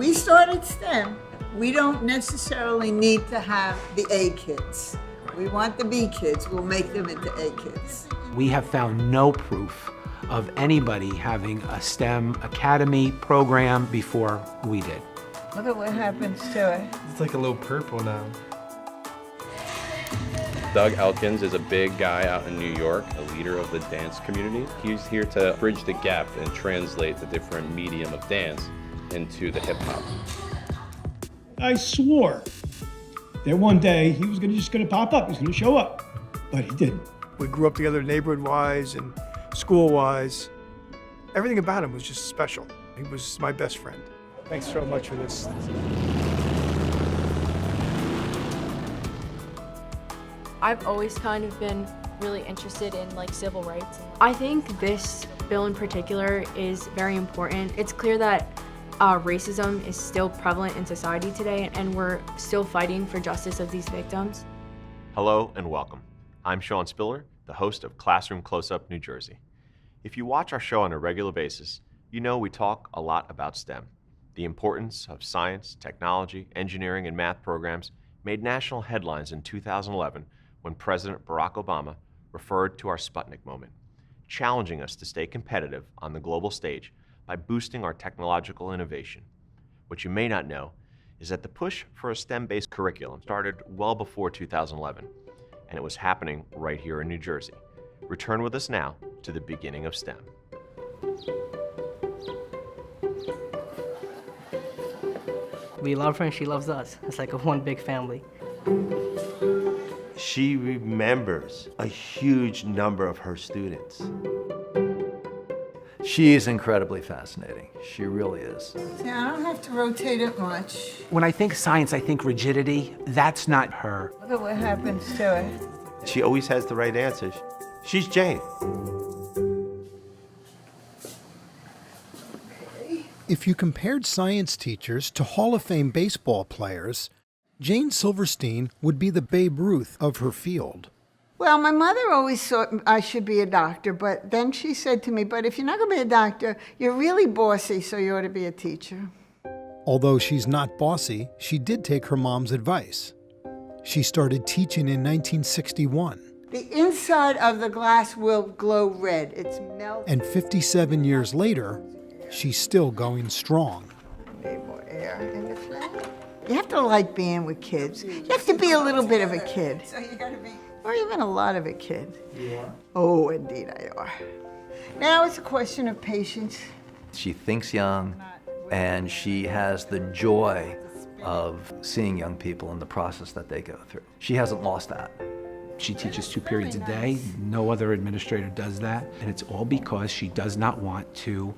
we started STEM, we don't necessarily need to have the A kids. We want the B kids, we'll make them into A kids. We have found no proof of anybody having a STEM academy program before we did. Look at what happens to it. It's like a little purple now. Doug Elkins is a big guy out in New York, a leader of the dance community. He's here to bridge the gap and translate the different medium of dance into the hip hop. I swore that one day he was just gonna pop up, he was gonna show up, but he didn't. We grew up together neighborhood-wise and school-wise. Everything about him was just special. He was my best friend. Thanks so much for this. I've always kind of been really interested in civil rights. I think this bill in particular is very important. It's clear that racism is still prevalent in society today, and we're still fighting for justice of these victims. Hello and welcome. I'm Sean Spiller, the host of Classroom Close-Up New Jersey. If you watch our show on a regular basis, you know we talk a lot about STEM. The importance of science, technology, engineering, and math programs made national headlines in 2011 when President Barack Obama referred to our Sputnik moment, challenging us to stay competitive on the global stage by boosting our technological innovation. What you may not know is that the push for a STEM-based curriculum started well before 2011, and it was happening right here in New Jersey. Return with us now to the beginning of STEM. We love her and she loves us. It's like one big family. She remembers a huge number of her students. She is incredibly fascinating. She really is. Yeah, I don't have to rotate it much. When I think science, I think rigidity. That's not her. Look at what happens to it. She always has the right answers. She's Jane. If you compared science teachers to Hall of Fame baseball players, Jane Silverstein would be the Babe Ruth of her field. Well, my mother always thought I should be a doctor, but then she said to me, but if you're not going to be a doctor, you're really bossy, so you ought to be a teacher. Although she's not bossy, she did take her mom's advice. She started teaching in 1961. The inside of the glass will glow red. It's melting. And 57 years later, she's still going strong. Need more air in the flame. You have to like being with kids. You have to be a little bit of a kid. So you gotta be, or even a lot of a kid. You are? Oh, indeed I are. Now it's a question of patience. She thinks young, and she has the joy of seeing young people in the process that they go through. She hasn't lost that. She teaches 2 periods a day. No other administrator does that. And it's all because she does not want to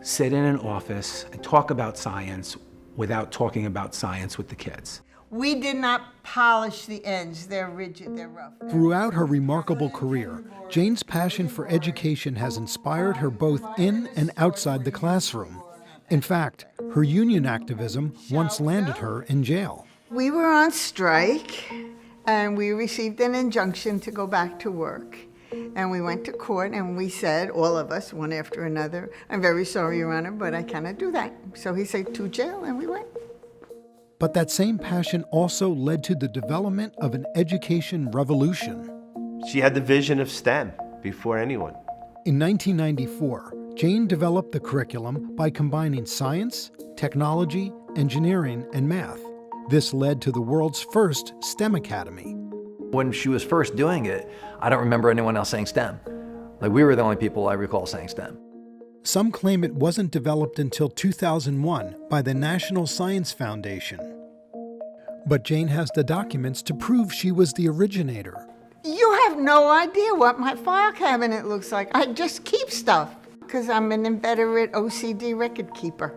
sit in an office and talk about science without talking about science with the kids. We did not polish the ends. They're rigid, they're rough. Throughout her remarkable career, Jane's passion for education has inspired her both in and outside the classroom. In fact, her union activism once landed her in jail. We were on strike, and we received an injunction to go back to work. And we went to court, and we said, all of us, one after another, I'm very sorry, Your Honor, but I cannot do that. So he said, to jail, and we went. But that same passion also led to the development of an education revolution. She had the vision of STEM before anyone. In 1994, Jane developed the curriculum by combining science, technology, engineering, and math. This led to the world's first STEM academy. When she was first doing it, I don't remember anyone else saying STEM. We were the only people I recall saying STEM. Some claim it wasn't developed until 2001 by the National Science Foundation. But Jane has the documents to prove she was the originator. You have no idea what my file cabinet looks like. I just keep stuff because I'm an inveterate OCD record keeper.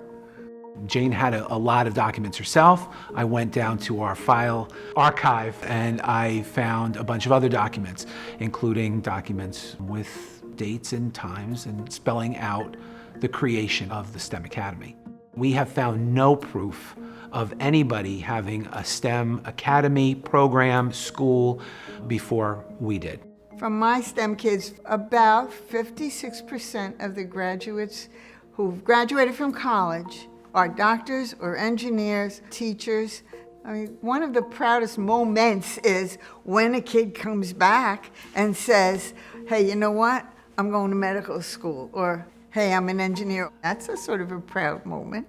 Jane had a lot of documents herself. I went down to our file archive and I found a bunch of other documents, including documents with dates and times and spelling out the creation of the STEM Academy. We have found no proof of anybody having a STEM Academy program, school, before we did. From my STEM kids, about 56% of the graduates who've graduated from college are doctors or engineers, teachers. I mean, one of the proudest moments is when a kid comes back and says, hey, you know what? I'm going to medical school, or hey, I'm an engineer. That's a sort of a proud moment.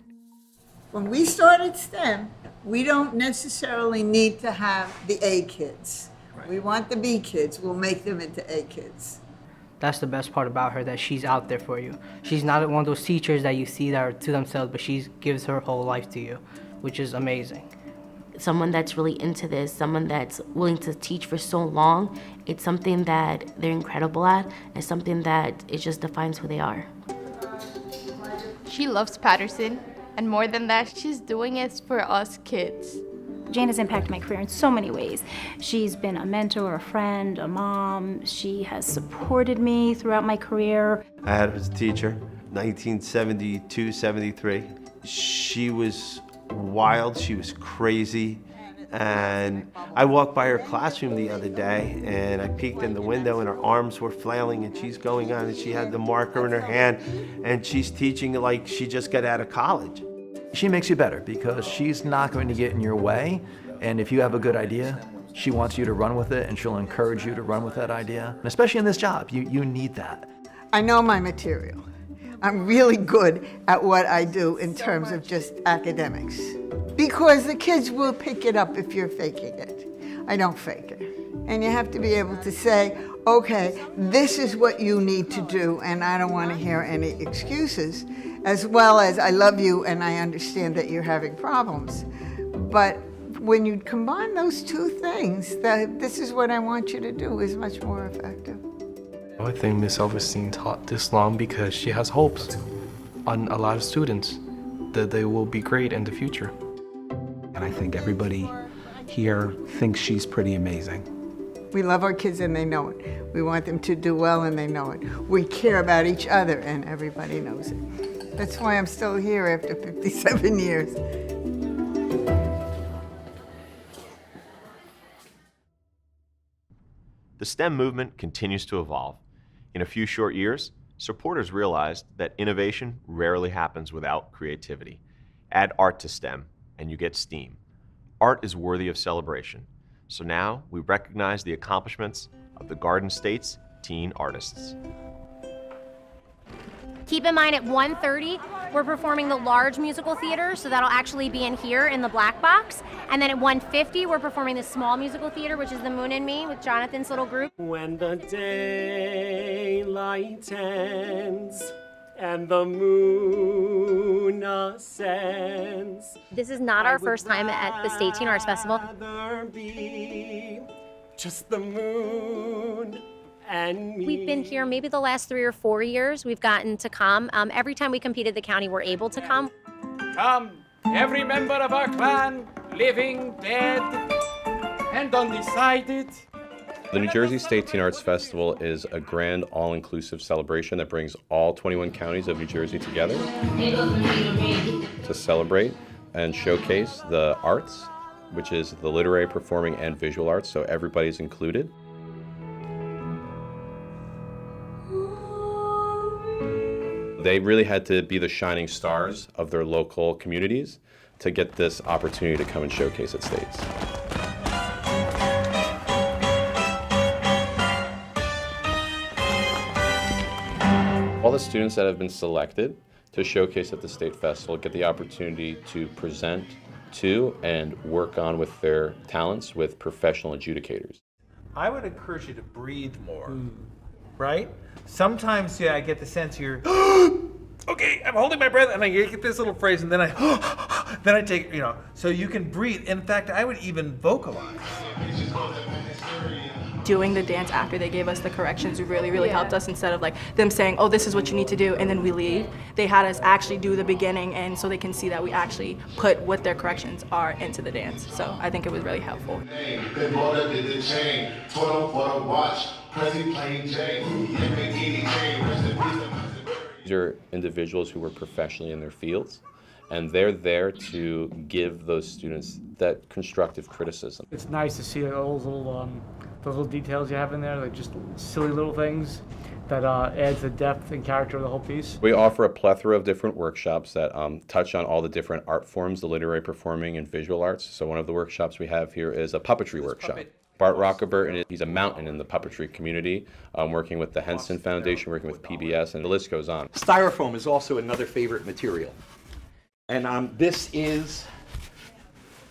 When we started STEM, we don't necessarily need to have the A kids. We want the B kids. We'll make them into A kids. That's the best part about her, that she's out there for you. She's not one of those teachers that you see that are to themselves, but she gives her whole life to you, which is amazing. Someone that's really into this, someone that's willing to teach for so long, it's something that they're incredible at, and something that it just defines who they are. She loves Patterson, and more than that, she's doing it for us kids. Jane has impacted my career in so many ways. She's been a mentor, a friend, a mom. She has supported me throughout my career. I had her as a teacher, 1972, 73. She was wild, she was crazy. And I walked by her classroom the other day and I peeked in the window and her arms were flailing and she's going on and she had the marker in her hand and she's teaching like she just got out of college. She makes you better because she's not going to get in your way, and if you have a good idea, she wants you to run with it and she'll encourage you to run with that idea. And especially in this job, you need that. I know my material. I'm really good at what I do in terms of just academics. Because the kids will pick it up if you're faking it. I don't fake it. And you have to be able to say, okay, this is what you need to do, and I don't want to hear any excuses, as well as I love you and I understand that you're having problems. But when you combine those two things, that this is what I want you to do, is much more effective. I think Miss Silverstein taught this long because she has hopes on a lot of students that they will be great in the future. And I think everybody here thinks she's pretty amazing. We love our kids and they know it. We want them to do well and they know it. We care about each other and everybody knows it. That's why I'm still here after 57 years. The STEM movement continues to evolve. In a few short years, supporters realized that innovation rarely happens without creativity. Add art to STEM, and you get STEAM. Art is worthy of celebration. So now we recognize the accomplishments of the Garden State's teen artists. Keep in mind at 1:30, we're performing the large musical theater, so that'll actually be in here in the black box. And then at 1:50, we're performing the small musical theater, which is The Moon and Me with Jonathan's little group. When the daylight ends and the moon ascends. This is not our first time at the State Teen Arts Festival. Be just the moon and me. We've been here maybe the last 3 or 4 years. We've gotten to come. Every time we competed the county, we're able to come. Come, every member of our clan, living, dead, and undecided. The New Jersey State Teen Arts Festival is a grand, all-inclusive celebration that brings all 21 counties of New Jersey together to celebrate and showcase the arts, which is the literary, performing, and visual arts, so everybody's included. They really had to be the shining stars of their local communities to get this opportunity to come and showcase at States. All the students that have been selected to showcase at the State Festival get the opportunity to present to and work on with their talents with professional adjudicators. I would encourage you to breathe more, right? Sometimes, I get the sense you're, okay, I'm holding my breath, and I get this little phrase, and then I take, so you can breathe. In fact, I would even vocalize. Doing the dance after they gave us the corrections really helped us, instead of like them saying, oh, this is what you need to do, and then we leave. They had us actually do the beginning, and so they can see that we actually put what their corrections are into the dance. So I think it was really helpful. These are individuals who were professionally in their fields, and they're there to give those students that constructive criticism. It's nice to see those little details you have in there, like just silly little things that adds the depth and character of the whole piece? We offer a plethora of different workshops that touch on all the different art forms, the literary, performing, and visual arts. So one of the workshops we have here is a puppetry workshop. Bart Rockeberg, he's a mountain in the puppetry community, working with the Henson Foundation, working with PBS, and the list goes on. Styrofoam is also another favorite material. And this is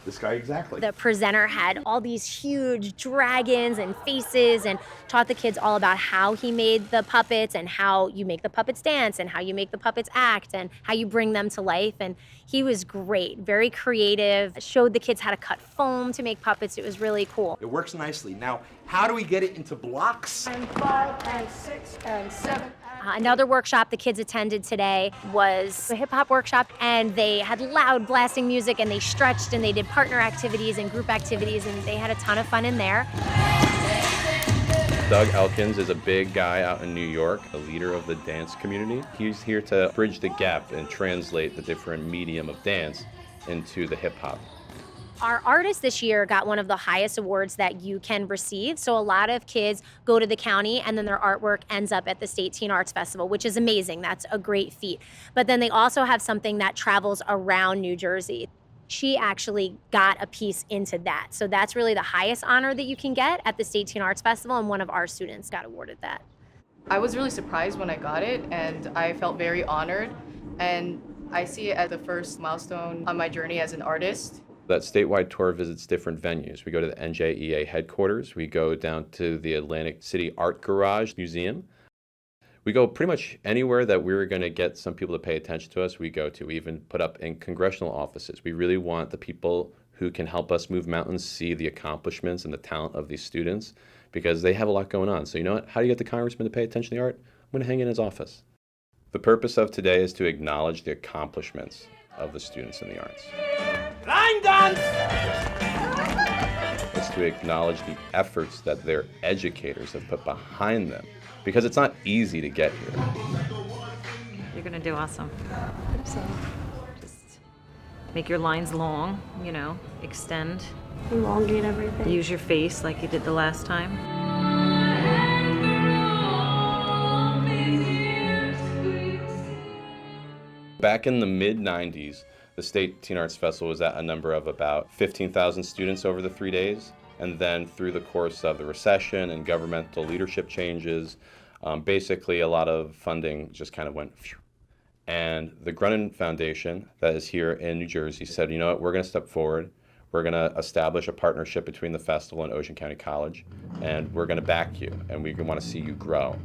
this guy exactly. The presenter had all these huge dragons and faces and taught the kids all about how he made the puppets and how you make the puppets dance and how you make the puppets act and how you bring them to life. And he was great, very creative, showed the kids how to cut foam to make puppets. It was really cool. It works nicely. Now, how do we get it into blocks? And 5 and 6 and 7. Another workshop the kids attended today was a hip hop workshop, and they had loud blasting music, and they stretched, and they did partner activities and group activities, and they had a ton of fun in there. Doug Elkins is a big guy out in New York, a leader of the dance community. He's here to bridge the gap and translate the different medium of dance into the hip hop. Our artist this year got one of the highest awards that you can receive. So a lot of kids go to the county and then their artwork ends up at the State Teen Arts Festival, which is amazing. That's a great feat. But then they also have something that travels around New Jersey. She actually got a piece into that. So that's really the highest honor that you can get at the State Teen Arts Festival, and one of our students got awarded that. I was really surprised when I got it, and I felt very honored. And I see it as the first milestone on my journey as an artist. That statewide tour visits different venues. We go to the NJEA headquarters. We go down to the Atlantic City Art Garage Museum. We go pretty much anywhere that we're going to get some people to pay attention to us, we go to. We even put up in congressional offices. We really want the people who can help us move mountains see the accomplishments and the talent of these students, because they have a lot going on. So you know what? How do you get the congressman to pay attention to the art? I'm going to hang in his office. The purpose of today is to acknowledge the accomplishments of the students in the arts. Line dance! It's to acknowledge the efforts that their educators have put behind them, because it's not easy to get here. You're gonna do awesome. I hope so. Just make your lines long, you know, extend. Elongate everything. Use your face like you did the last time. Back in the mid-90s, the State Teen Arts Festival was at a number of about 15,000 students over the 3 days. And then through the course of the recession and governmental leadership changes, basically a lot of funding just kind of went phew. And the Grunin Foundation that is here in New Jersey said, you know what, we're going to step forward. We're going to establish a partnership between the festival and Ocean County College, and we're going to back you, and we want to see you grow.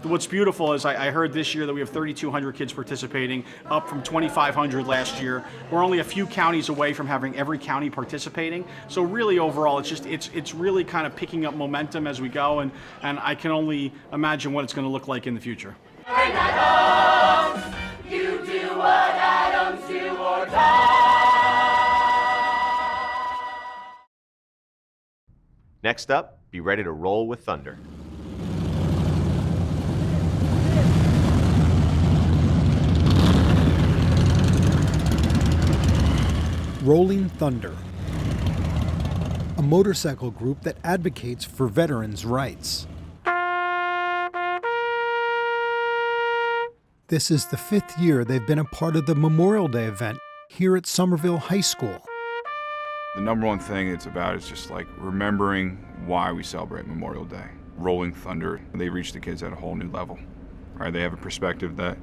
What's beautiful is I heard this year that we have 3,200 kids participating, up from 2,500 last year. We're only a few counties away from having every county participating. So really overall, it's really kind of picking up momentum as we go, and I can only imagine what it's going to look like in the future. Adams, you do what Adams do or die. Next up, be ready to roll with thunder. Rolling Thunder, a motorcycle group that advocates for veterans' rights. This is the 5th year they've been a part of the Memorial Day event here at Somerville High School. The number one thing it's about is just like remembering why we celebrate Memorial Day. Rolling Thunder, they reach the kids at a whole new level, right? They have a perspective that,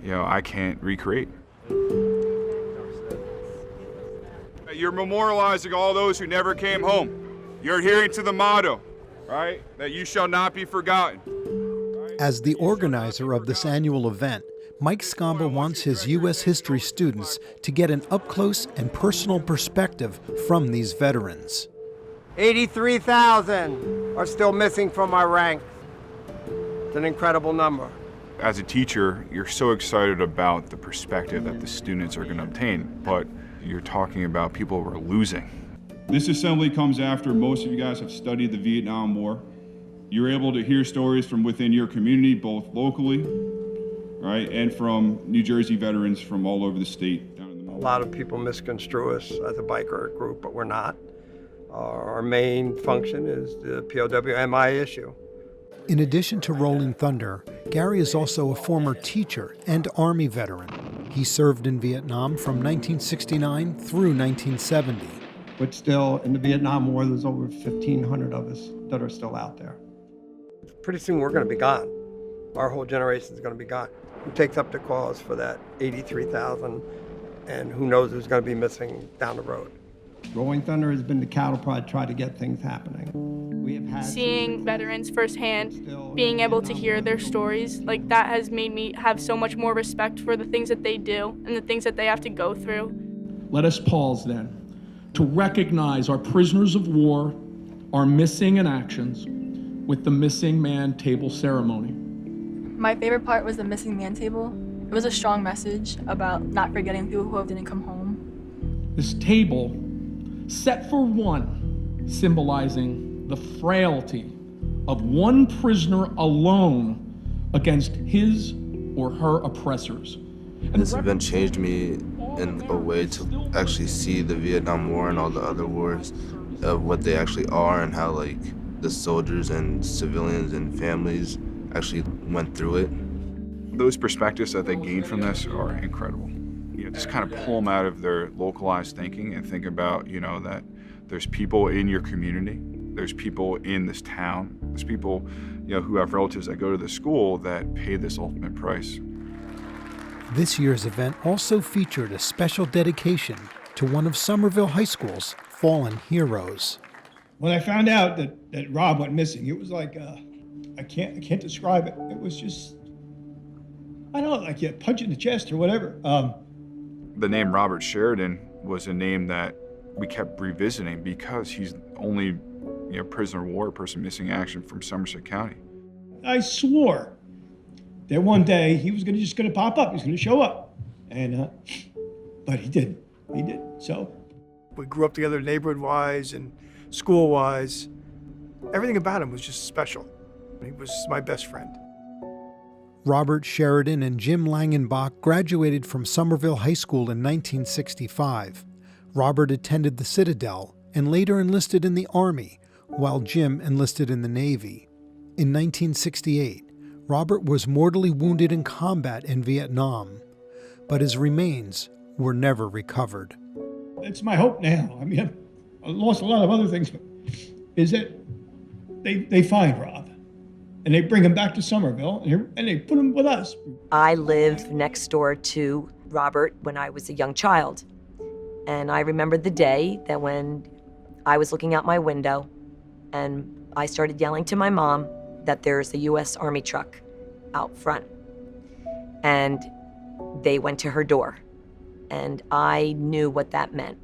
you know, I can't recreate. You're memorializing all those who never came home. You're adhering to the motto, right? That you shall not be forgotten. As the organizer of this annual event, Mike Scamba wants his U.S. history students to get an up-close and personal perspective from these veterans. 83,000 are still missing from our ranks. It's an incredible number. As a teacher, you're so excited about the perspective that the students are going to obtain, but you're talking about people who are losing. This assembly comes after most of you guys have studied the Vietnam War. You're able to hear stories from within your community, both locally, right, and from New Jersey veterans from all over the state. A lot of people misconstrue us as a biker group, but we're not. Our main function is the POW-MI issue. In addition to Rolling Thunder, Gary is also a former teacher and Army veteran. He served in Vietnam from 1969 through 1970. But still, in the Vietnam War, there's over 1,500 of us that are still out there. Pretty soon we're going to be gone. Our whole generation is going to be gone. Who takes up the cause for that 83,000, and who knows who's going to be missing down the road? Rolling Thunder has been the cattle prod to try to get things happening. We have had seeing veterans firsthand, being able to hear their stories, like that has made me have so much more respect for the things that they do and the things that they have to go through. Let us pause then to recognize our prisoners of war, our missing in actions, with the Missing Man Table ceremony. My favorite part was the Missing Man Table. It was a strong message about not forgetting people who didn't come home. This table, set for one, symbolizing the frailty of one prisoner alone against his or her oppressors. This event changed me in a way to actually see the Vietnam War and all the other wars of what they actually are and how like the soldiers and civilians and families actually went through it. Those perspectives that they gain from this are incredible. Just kind of pull them out of their localized thinking and think about, that there's people in your community, there's people in this town, there's people, who have relatives that go to the school that pay this ultimate price. This year's event also featured a special dedication to one of Somerville High School's fallen heroes. When I found out that Rob went missing, it was like, I can't describe it. It was just, I don't know, like a punch in the chest or whatever. The name Robert Sheridan was a name that we kept revisiting because he's the only prisoner of war person missing action from Somerset County. I swore that one day he was just going to pop up. He was going to show up. And, but he didn't. He did. So we grew up together neighborhood-wise and school-wise. Everything about him was just special. He was my best friend. Robert Sheridan and Jim Langenbach graduated from Somerville High School in 1965. Robert attended the Citadel and later enlisted in the Army, while Jim enlisted in the Navy. In 1968, Robert was mortally wounded in combat in Vietnam, but his remains were never recovered. It's my hope now. I mean, I lost a lot of other things, but is that they find Rob. And they bring him back to Somerville, and they put him with us. I lived next door to Robert when I was a young child. And I remember the day that when I was looking out my window and I started yelling to my mom that there's a U.S. Army truck out front. And they went to her door. And I knew what that meant.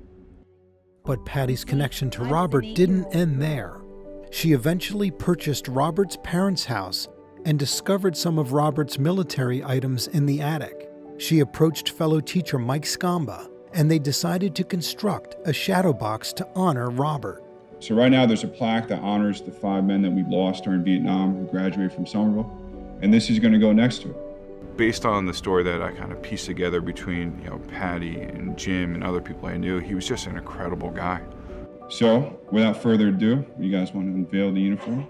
But Patty's connection to Robert didn't end there. She eventually purchased Robert's parents' house and discovered some of Robert's military items in the attic. She approached fellow teacher Mike Scamba, and they decided to construct a shadow box to honor Robert. So right now there's a plaque that honors the 5 men that we lost during Vietnam who graduated from Somerville, and this is going to go next to it. Based on the story that I kind of pieced together between Patty and Jim and other people I knew, he was just an incredible guy. So, without further ado, you guys want to unveil the uniform?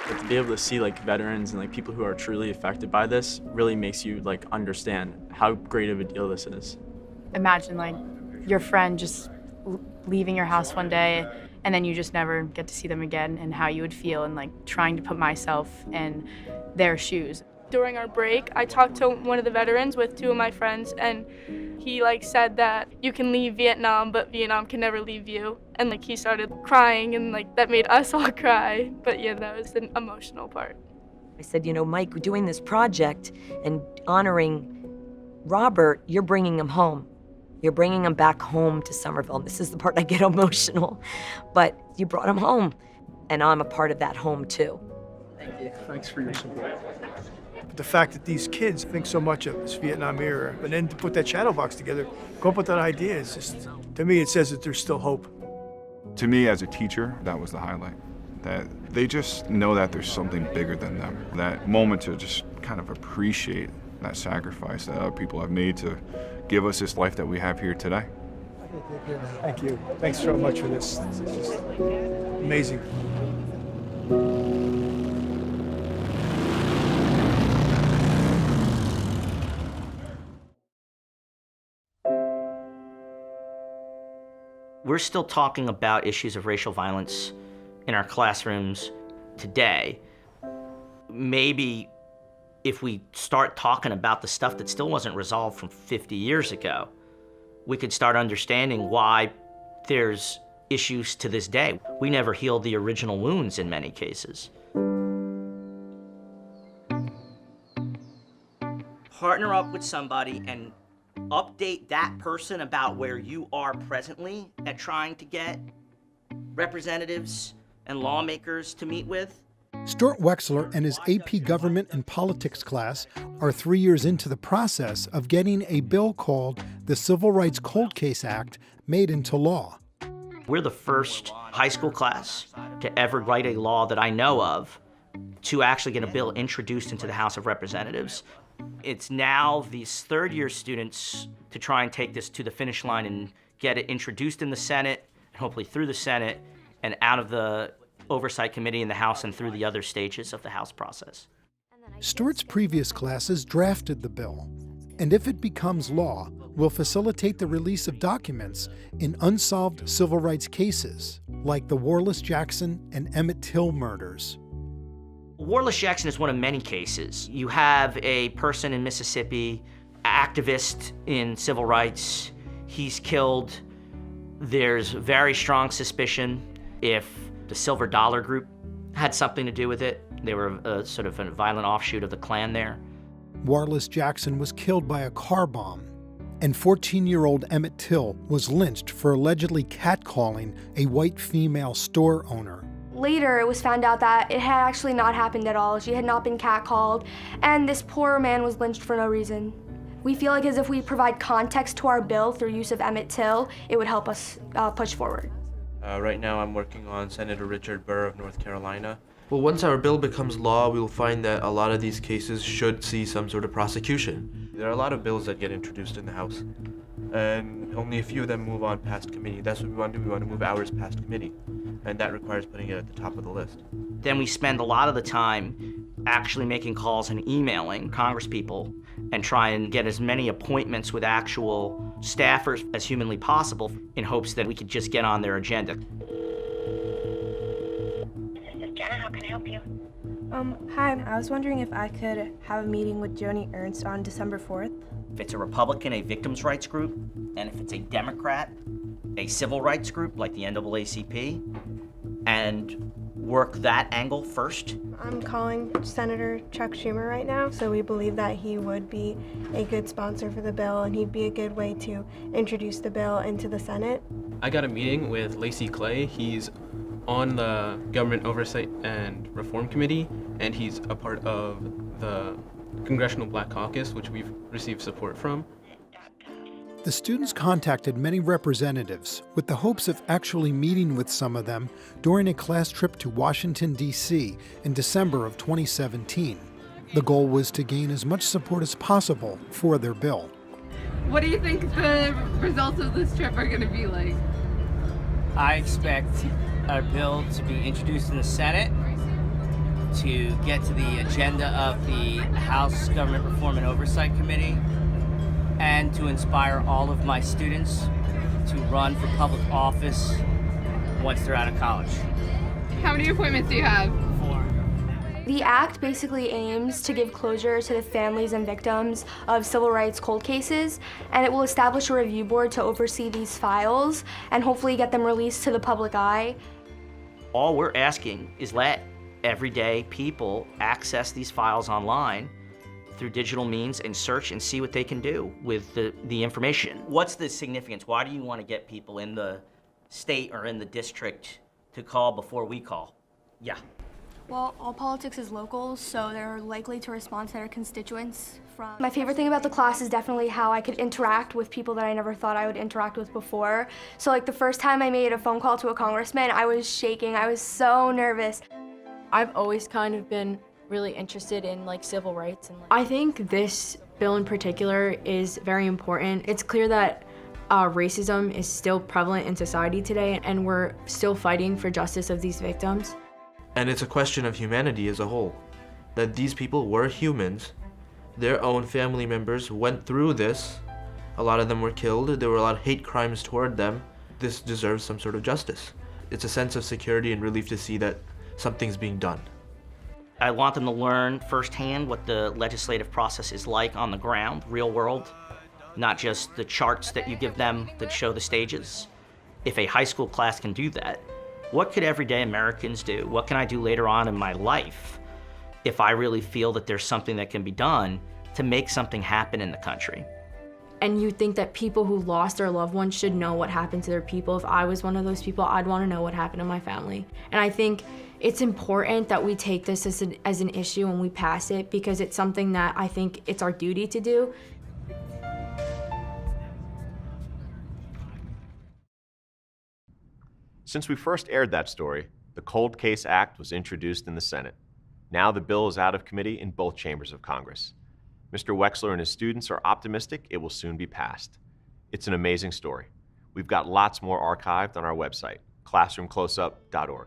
To be able to see veterans and people who are truly affected by this really makes you understand how great of a deal this is. Imagine your friend just leaving your house one day and then you just never get to see them again, and how you would feel, and trying to put myself in their shoes. During our break, I talked to one of the veterans with 2 of my friends, and he said that you can leave Vietnam, but Vietnam can never leave you. And he started crying, and that made us all cry. But yeah, that was the emotional part. I said, Mike, we're doing this project and honoring Robert, you're bringing him home. You're bringing him back home to Somerville. This is the part I get emotional. But you brought him home, and I'm a part of that home too. Thank you. Thanks for your support. The fact that these kids think so much of this Vietnam era, and then to put that shadow box together, come up with that idea, is just, to me, it says that there's still hope. To me, as a teacher, that was the highlight. That they just know that there's something bigger than them. That moment to just kind of appreciate that sacrifice that other people have made to give us this life that we have here today. Thank you. Thanks so much for this. This is just amazing. We're still talking about issues of racial violence in our classrooms today. Maybe if we start talking about the stuff that still wasn't resolved from 50 years ago, we could start understanding why there's issues to this day. We never healed the original wounds in many cases. Partner up with somebody and update that person about where you are presently at trying to get representatives and lawmakers to meet with. Stuart Wexler and his AP Government and Politics class are 3 years into the process of getting a bill called the Civil Rights Cold Case Act made into law. We're the first high school class to ever write a law that I know of to actually get a bill introduced into the House of Representatives. It's now these third-year students to try and take this to the finish line and get it introduced in the Senate, and hopefully through the Senate, and out of the Oversight Committee in the House and through the other stages of the House process. Stuart's previous classes drafted the bill, and if it becomes law, will facilitate the release of documents in unsolved civil rights cases, like the Warless Jackson and Emmett Till murders. Warless Jackson is one of many cases. You have a person in Mississippi, activist in civil rights. He's killed. There's very strong suspicion if the Silver Dollar Group had something to do with it. They were sort of a violent offshoot of the Klan there. Warless Jackson was killed by a car bomb, and 14-year-old Emmett Till was lynched for allegedly catcalling a white female store owner. Later, it was found out that it had actually not happened at all. She had not been catcalled, and this poor man was lynched for no reason. We feel like as if we provide context to our bill through use of Emmett Till, it would help us push forward. Right now I'm working on Senator Richard Burr of North Carolina. Well, once our bill becomes law, we will find that a lot of these cases should see some sort of prosecution. There are a lot of bills that get introduced in the House, and only a few of them move on past committee. That's what we want to do. We want to move ours past committee, and that requires putting it at the top of the list. Then we spend a lot of the time actually making calls and emailing congresspeople and try and get as many appointments with actual staffers as humanly possible in hopes that we could just get on their agenda. This is Jenna. How can I help you? Hi, I was wondering if I could have a meeting with Joni Ernst on December 4th. If it's a Republican, a victims' rights group, and if it's a Democrat, a civil rights group like the NAACP, and work that angle first. I'm calling Senator Chuck Schumer right now, so we believe that he would be a good sponsor for the bill, and he'd be a good way to introduce the bill into the Senate. I got a meeting with Lacey Clay. He's on the Government Oversight and Reform Committee, and he's a part of the Congressional Black Caucus, which we've received support from. The students contacted many representatives with the hopes of actually meeting with some of them during a class trip to Washington, D.C. in December of 2017. The goal was to gain as much support as possible for their bill. What do you think the results of this trip are going to be like? I expect our bill to be introduced in the Senate, to get to the agenda of the House Government Reform and Oversight Committee, and to inspire all of my students to run for public office once they're out of college. How many appointments do you have? 4. The act basically aims to give closure to the families and victims of civil rights cold cases, and it will establish a review board to oversee these files and hopefully get them released to the public eye. All we're asking is let everyday people access these files online through digital means and search and see what they can do with the information. What's the significance? Why do you want to get people in the state or in the district to call before we call? Yeah. Well, all politics is local, so they're likely to respond to their constituents. My favorite thing about the class is definitely how I could interact with people that I never thought I would interact with before. So like the first time I made a phone call to a congressman, I was shaking. I was so nervous. I've always kind of been really interested in like civil rights, and I think this bill in particular is very important. It's clear that Racism is still prevalent in society today, and we're still fighting for justice of these victims. And it's a question of humanity as a whole. That these people were humans. Their own family members went through this. A lot of them were killed. There were a lot of hate crimes toward them. This deserves some sort of justice. It's a sense of security and relief to see that something's being done. I want them to learn firsthand what the legislative process is like on the ground, real world, not just the charts that you give them that show the stages. If a high school class can do that, what could everyday Americans do? What can I do later on in my life if I really feel that there's something that can be done to make something happen in the country? And you think that people who lost their loved ones should know what happened to their people. If I was one of those people, I'd want to know what happened to my family. And I think it's important that we take this as an issue and we pass it, because it's something that I think it's our duty to do. Since we first aired that story, the Cold Case Act was introduced in the Senate. Now the bill is out of committee in both chambers of Congress. Mr. Wexler and his students are optimistic it will soon be passed. It's an amazing story. We've got lots more archived on our website, classroomcloseup.org.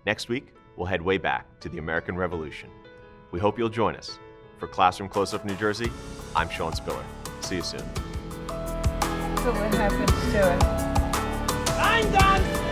Next week, we'll head way back to the American Revolution. We hope you'll join us. For Classroom Close-Up New Jersey, I'm Sean Spiller. See you soon. So what happens to it? I'm done!